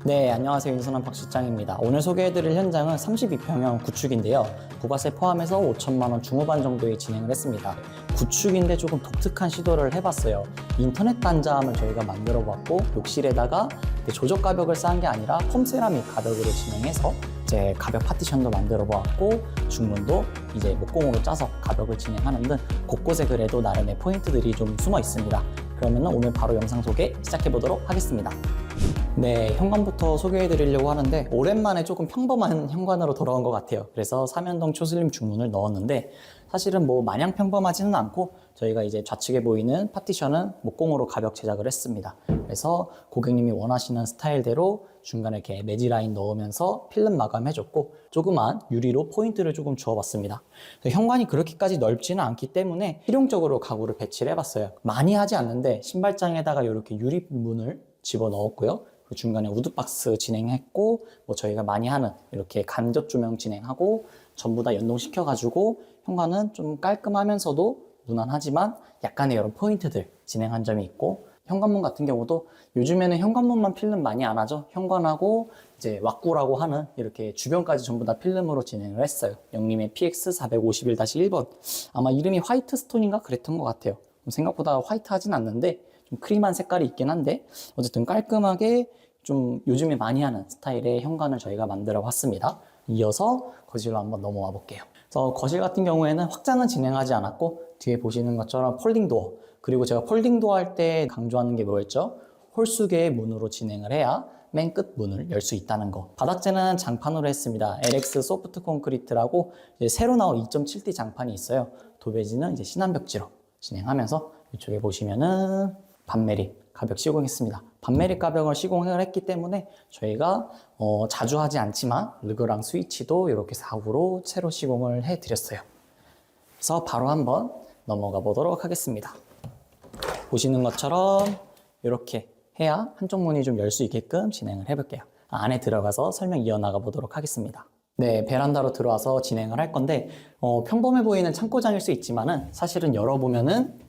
네, 안녕하세요. 윤선한 박실장입니다. 오늘 소개해드릴 현장은 32평형 구축인데요. 부가세 포함해서 5천만 원 중후반 정도에 진행을 했습니다. 구축인데 조금 독특한 시도를 해봤어요. 인터넷 단자함을 저희가 만들어봤고 욕실에다가 조적 가벽을 쌓은 게 아니라 폼세라믹 가벽으로 진행해서 이제 가벽 파티션도 만들어보았고 중문도 이제 목공으로 짜서 가벽을 진행하는 등 곳곳에 그래도 나름의 포인트들이 좀 숨어 있습니다. 그러면 오늘 바로 영상 소개 시작해보도록 하겠습니다. 네, 현관부터 소개해드리려고 하는데 오랜만에 조금 평범한 현관으로 돌아온 것 같아요. 그래서 삼연동 초슬림 중문을 넣었는데 사실은 뭐 마냥 평범하지는 않고 저희가 이제 좌측에 보이는 파티션은 목공으로 가벽 제작을 했습니다. 그래서 고객님이 원하시는 스타일대로 중간에 이렇게 매지 라인 넣으면서 필름 마감해줬고 조그만 유리로 포인트를 조금 주어봤습니다. 현관이 그렇게까지 넓지는 않기 때문에 실용적으로 가구를 배치를 해봤어요. 많이 하지 않는데 신발장에다가 이렇게 유리문을 집어넣었고요. 그 중간에 우드박스 진행했고 뭐 저희가 많이 하는 이렇게 간접 조명 진행하고 전부 다 연동시켜가지고 현관은 좀 깔끔하면서도 무난하지만 약간의 이런 포인트들 진행한 점이 있고 현관문 같은 경우도 요즘에는 현관문만 필름 많이 안 하죠. 현관하고 이제 왁구라고 하는 이렇게 주변까지 전부 다 필름으로 진행을 했어요. 영림의 PX451-1번 아마 이름이 화이트 스톤인가 그랬던 것 같아요. 생각보다 화이트하진 않는데 좀 크림한 색깔이 있긴 한데 어쨌든 깔끔하게 좀 요즘에 많이 하는 스타일의 현관을 저희가 만들어 봤습니다. 이어서 거실로 한번 넘어와 볼게요. 그래서 거실 같은 경우에는 확장은 진행하지 않았고 뒤에 보시는 것처럼 폴딩 도어, 그리고 제가 폴딩 도어 할 때 강조하는 게 뭐였죠? 홀수개의 문으로 진행을 해야 맨 끝 문을 열 수 있다는 거. 바닥재는 장판으로 했습니다. LX 소프트 콘크리트라고 이제 새로 나온 2.7D 장판이 있어요. 도배지는 이제 신한벽지로 진행하면서 이쪽에 보시면은 반메릭 가벽 시공했습니다. 반메릭 가벽을 시공을 했기 때문에 저희가 자주 하지 않지만 르그랑 스위치도 이렇게 4구로 새로 시공을 해드렸어요. 그래서 바로 한번 넘어가 보도록 하겠습니다. 보시는 것처럼 이렇게 해야 한쪽 문이 좀 열 수 있게끔 진행을 해볼게요. 안에 들어가서 설명 이어나가 보도록 하겠습니다. 네, 베란다로 들어와서 진행을 할 건데 평범해 보이는 창고장일 수 있지만은 사실은 열어보면은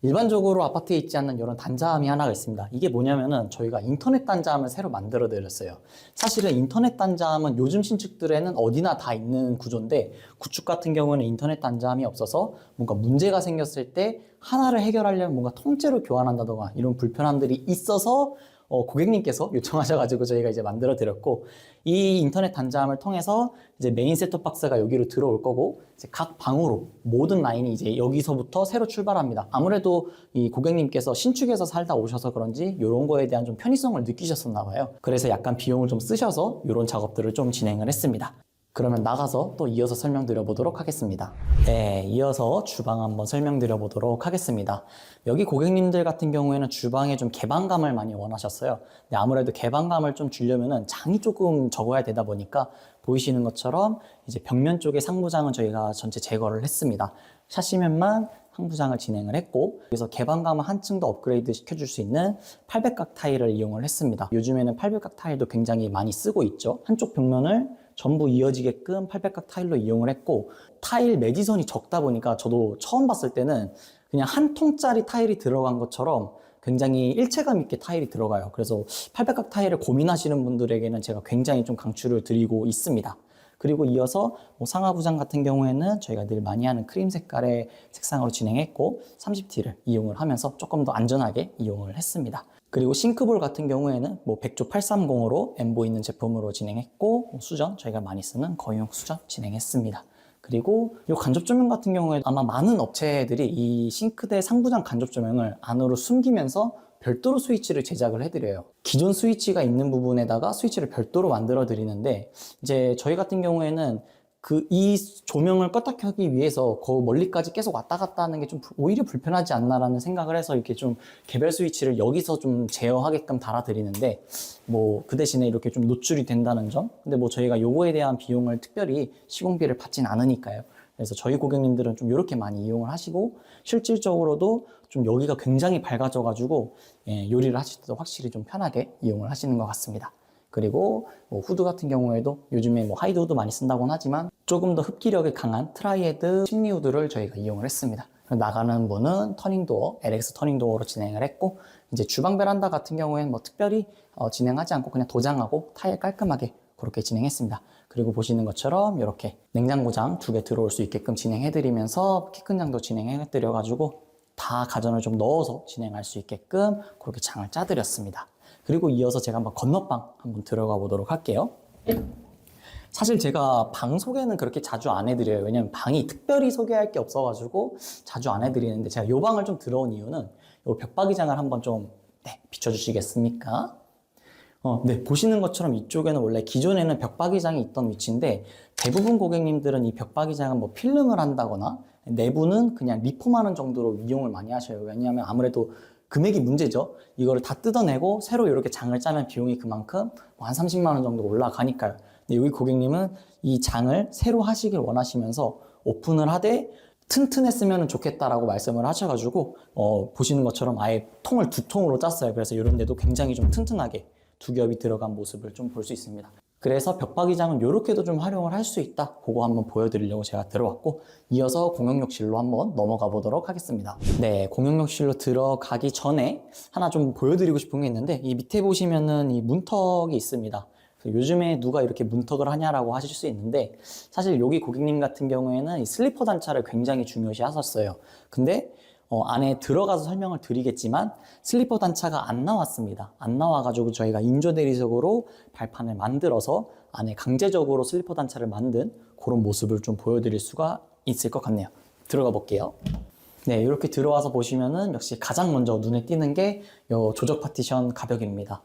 일반적으로 아파트에 있지 않는 이런 단자함이 하나가 있습니다. 이게 뭐냐면은 저희가 인터넷 단자함을 새로 만들어 드렸어요. 사실은 인터넷 단자함은 요즘 신축들에는 어디나 다 있는 구조인데 구축 같은 경우는 인터넷 단자함이 없어서 뭔가 문제가 생겼을 때 하나를 해결하려면 뭔가 통째로 교환한다던가 이런 불편함들이 있어서 고객님께서 요청하셔가지고 저희가 이제 만들어 드렸고 이 인터넷 단자함을 통해서 이제 메인 셋톱 박스가 여기로 들어올 거고 이제 각 방으로 모든 라인이 이제 여기서부터 새로 출발합니다. 아무래도 이 고객님께서 신축에서 살다 오셔서 그런지 이런 거에 대한 좀 편의성을 느끼셨었나 봐요. 그래서 약간 비용을 좀 쓰셔서 이런 작업들을 좀 진행을 했습니다. 그러면 나가서 또 이어서 설명드려 보도록 하겠습니다. 네, 이어서 주방 한번 설명드려 보도록 하겠습니다. 여기 고객님들 같은 경우에는 주방에 좀 개방감을 많이 원하셨어요. 근데 아무래도 개방감을 좀 주려면은 장이 조금 적어야 되다 보니까 보이시는 것처럼 이제 벽면 쪽에 상부장은 저희가 전체 제거를 했습니다. 샤시면만 상부장을 진행을 했고 그래서 개방감을 한층 더 업그레이드 시켜줄 수 있는 800각 타일을 이용을 했습니다. 요즘에는 800각 타일도 굉장히 많이 쓰고 있죠. 한쪽 벽면을 전부 이어지게끔 800각 타일로 이용을 했고 타일 매지선이 적다 보니까 저도 처음 봤을 때는 그냥 한 통짜리 타일이 들어간 것처럼 굉장히 일체감 있게 타일이 들어가요. 그래서 800각 타일을 고민하시는 분들에게는 제가 굉장히 좀 강추를 드리고 있습니다. 그리고 이어서 상하부장 같은 경우에는 저희가 늘 많이 하는 크림 색깔의 색상으로 진행했고 30T를 이용을 하면서 조금 더 안전하게 이용을 했습니다. 그리고 싱크볼 같은 경우에는 백조 830으로 엠보 있는 제품으로 진행했고 수전 저희가 많이 쓰는 거용 수전 진행했습니다. 그리고 이 간접 조명 같은 경우에 아마 많은 업체들이 이 싱크대 상부장 간접 조명을 안으로 숨기면서 별도로 스위치를 제작을 해드려요. 기존 스위치가 있는 부분에다가 스위치를 별도로 만들어 드리는데 이제 저희 같은 경우에는 이 조명을 껐다 켜기 위해서 그 멀리까지 계속 왔다 갔다 하는 게 좀 오히려 불편하지 않나라는 생각을 해서 이렇게 좀 개별 스위치를 여기서 좀 제어하게끔 달아드리는데 그 대신에 이렇게 좀 노출이 된다는 점. 근데 저희가 요거에 대한 비용을 특별히 시공비를 받진 않으니까요. 그래서 저희 고객님들은 좀 이렇게 많이 이용을 하시고 실질적으로도 좀 여기가 굉장히 밝아져가지고 요리를 하실 때도 확실히 좀 편하게 이용을 하시는 것 같습니다. 그리고 후드 같은 경우에도 요즘에 하이드 후드 많이 쓴다고는 하지만 조금 더 흡기력이 강한 트라이헤드 심리 후드를 저희가 이용을 했습니다. 나가는 문은 터닝도어, LX 터닝도어로 진행을 했고, 이제 주방 베란다 같은 경우에는 뭐 특별히 진행하지 않고 그냥 도장하고 타일 깔끔하게 그렇게 진행했습니다. 그리고 보시는 것처럼 이렇게 냉장고장 2개 들어올 수 있게끔 진행해드리면서 키 큰 장도 진행해드려가지고 다 가전을 좀 넣어서 진행할 수 있게끔 그렇게 장을 짜드렸습니다. 그리고 이어서 제가 한번 건너방 한번 들어가 보도록 할게요. 사실 제가 방 소개는 그렇게 자주 안 해드려요. 왜냐면 방이 특별히 소개할 게 없어가지고 자주 안 해드리는데, 제가 이 방을 좀 들어온 이유는 이 벽박이장을 한번 좀 비춰주시겠습니까? 네, 보시는 것처럼 이쪽에는 원래 기존에는 벽박이장이 있던 위치인데, 대부분 고객님들은 이 벽박이장은 뭐 필름을 한다거나 내부는 그냥 리폼하는 정도로 이용을 많이 하셔요. 왜냐하면 아무래도 금액이 문제죠. 이거를 다 뜯어내고 새로 이렇게 장을 짜면 비용이 그만큼 한 30만 원 정도 올라가니까요. 근데 여기 고객님은 이 장을 새로 하시길 원하시면서 오픈을 하되 튼튼했으면 좋겠다라고 말씀을 하셔가지고 보시는 것처럼 아예 통을 2통으로 짰어요. 그래서 이런 데도 굉장히 좀 튼튼하게 2겹이 들어간 모습을 좀 볼 수 있습니다. 그래서 벽박이장은 이렇게도 좀 활용을 할 수 있다. 그거 한번 보여드리려고 제가 들어왔고, 이어서 공용욕실로 한번 넘어가 보도록 하겠습니다. 네, 공용욕실로 들어가기 전에 하나 좀 보여드리고 싶은 게 있는데, 이 밑에 보시면은 이 문턱이 있습니다. 요즘에 누가 이렇게 문턱을 하냐라고 하실 수 있는데, 사실 여기 고객님 같은 경우에는 이 슬리퍼 단차를 굉장히 중요시 하셨어요. 근데 안에 들어가서 설명을 드리겠지만 슬리퍼 단차가 안 나왔습니다. 안 나와가지고 저희가 인조 대리석으로 발판을 만들어서 안에 강제적으로 슬리퍼 단차를 만든 그런 모습을 좀 보여드릴 수가 있을 것 같네요. 들어가 볼게요. 네, 이렇게 들어와서 보시면은 역시 가장 먼저 눈에 띄는 게 요 조적 파티션 가벽입니다.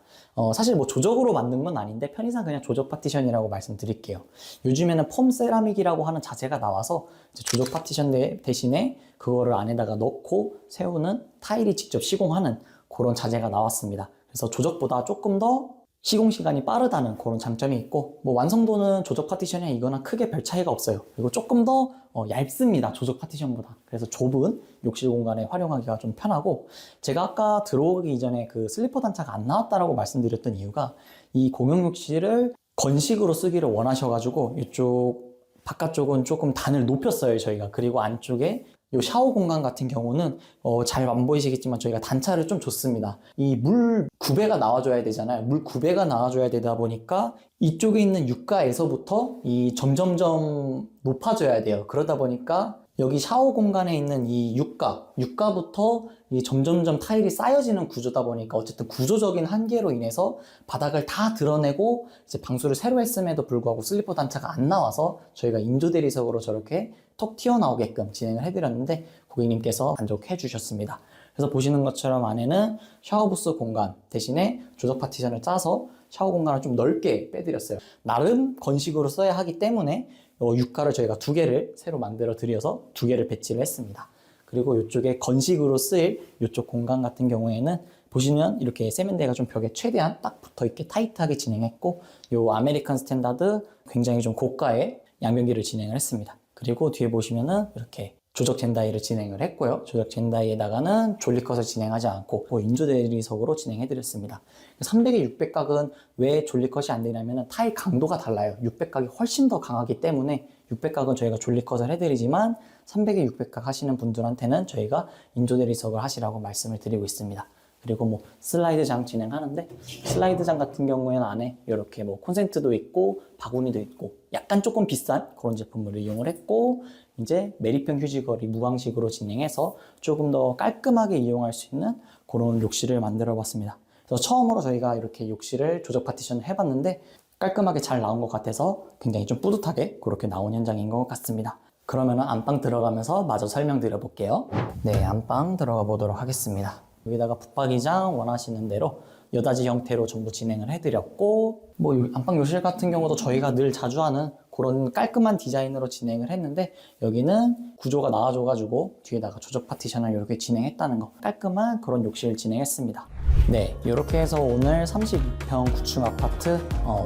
사실 뭐 조적으로 만든 건 아닌데 편의상 그냥 조적 파티션이라고 말씀드릴게요. 요즘에는 폼 세라믹이라고 하는 자재가 나와서 이제 조적 파티션 대신에 그거를 안에다가 넣고 세우는 타일이 직접 시공하는 그런 자재가 나왔습니다. 그래서 조적보다 조금 더 시공 시간이 빠르다는 그런 장점이 있고, 뭐 완성도는 조적 파티션이랑 이거나 크게 별 차이가 없어요. 그리고 조금 더 얇습니다, 조적 파티션보다. 그래서 좁은 욕실 공간에 활용하기가 좀 편하고, 제가 아까 들어오기 이전에 그 슬리퍼 단차가 안 나왔다라고 말씀드렸던 이유가, 이 공용 욕실을 건식으로 쓰기를 원하셔가지고 이쪽 바깥쪽은 조금 단을 높였어요, 저희가. 그리고 안쪽에 이 샤워 공간 같은 경우는 잘 안 보이시겠지만 저희가 단차를 좀 줬습니다. 이 물 구배가 나와줘야 되잖아요. 물 구배가 나와줘야 되다 보니까 이쪽에 있는 육가에서부터 이 점점점 높아져야 돼요. 그러다 보니까 여기 샤워 공간에 있는 이 육가부터 이 점점점 타일이 쌓여지는 구조다 보니까 어쨌든 구조적인 한계로 인해서 바닥을 다 드러내고 이제 방수를 새로 했음에도 불구하고 슬리퍼 단차가 안 나와서 저희가 인조 대리석으로 저렇게 톡 튀어나오게끔 진행을 해드렸는데 고객님께서 만족해 주셨습니다. 그래서 보시는 것처럼 안에는 샤워부스 공간 대신에 조적 파티션을 짜서 샤워 공간을 좀 넓게 빼드렸어요. 나름 건식으로 써야 하기 때문에 육가를 저희가 2개를 새로 만들어 드려서 2개를 배치를 했습니다. 그리고 이쪽에 건식으로 쓰일 이쪽 공간 같은 경우에는 보시면 이렇게 세면대가 좀 벽에 최대한 딱 붙어 있게 타이트하게 진행했고, 요 아메리칸 스탠다드 굉장히 좀 고가의 양변기를 진행을 했습니다. 그리고 뒤에 보시면은 이렇게 조적 젠다이를 진행을 했고요. 조적 젠다이에다가는 졸리컷을 진행하지 않고 인조 대리석으로 진행해드렸습니다. 300에 600각은 왜 졸리컷이 안 되냐면 타일 강도가 달라요. 600각이 훨씬 더 강하기 때문에 600각은 저희가 졸리컷을 해드리지만 300에 600각 하시는 분들한테는 저희가 인조 대리석을 하시라고 말씀을 드리고 있습니다. 그리고 뭐 슬라이드장 진행하는데, 슬라이드장 같은 경우에는 안에 이렇게 뭐 콘센트도 있고 바구니도 있고 약간 조금 비싼 그런 제품을 이용을 했고, 이제 메리평 휴지거리 무광식으로 진행해서 조금 더 깔끔하게 이용할 수 있는 그런 욕실을 만들어 봤습니다. 그래서 처음으로 저희가 이렇게 욕실을 조적 파티션을 해봤는데 깔끔하게 잘 나온 것 같아서 굉장히 좀 뿌듯하게 그렇게 나온 현장인 것 같습니다. 그러면 안방 들어가면서 마저 설명드려 볼게요. 네, 안방 들어가 보도록 하겠습니다. 여기다가 붙박이장 원하시는 대로 여닫이 형태로 전부 진행을 해드렸고, 뭐 안방 욕실 같은 경우도 저희가 늘 자주 하는 그런 깔끔한 디자인으로 진행을 했는데, 여기는 구조가 나와줘가지고 뒤에다가 조적 파티션을 이렇게 진행했다는 거, 깔끔한 그런 욕실을 진행했습니다. 네, 이렇게 해서 오늘 32평 9층 아파트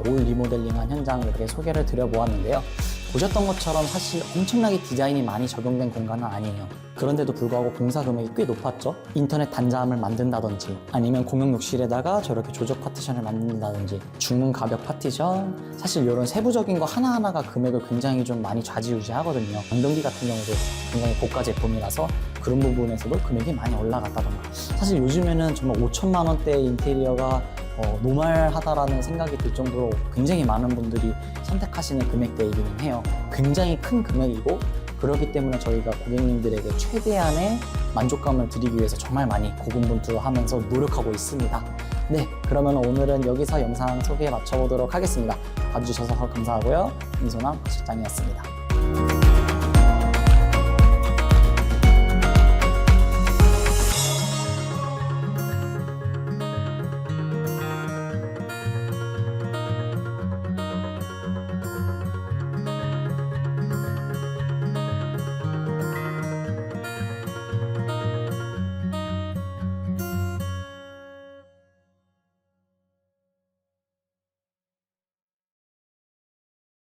올 리모델링한 현장 이렇게 소개를 드려보았는데요. 보셨던 것처럼 사실 엄청나게 디자인이 많이 적용된 공간은 아니에요. 그런데도 불구하고 공사 금액이 꽤 높았죠. 인터넷 단자함을 만든다든지, 아니면 공용 욕실에다가 저렇게 조적 파티션을 만든다든지, 중문 가벽 파티션, 사실 이런 세부적인 거 하나하나가 금액을 굉장히 좀 많이 좌지우지 하거든요. 양변기 같은 경우도 굉장히 고가 제품이라서 그런 부분에서도 금액이 많이 올라갔다던가. 사실 요즘에는 정말 5천만 원대 인테리어가 노멀하다라는 생각이 들 정도로 굉장히 많은 분들이 선택하시는 금액대이기는 해요. 굉장히 큰 금액이고, 그렇기 때문에 저희가 고객님들에게 최대한의 만족감을 드리기 위해서 정말 많이 고군분투하면서 노력하고 있습니다. 네, 그러면 오늘은 여기서 영상 소개에 마쳐보도록 하겠습니다. 봐주셔서 감사하고요. 민소남 실장이었습니다.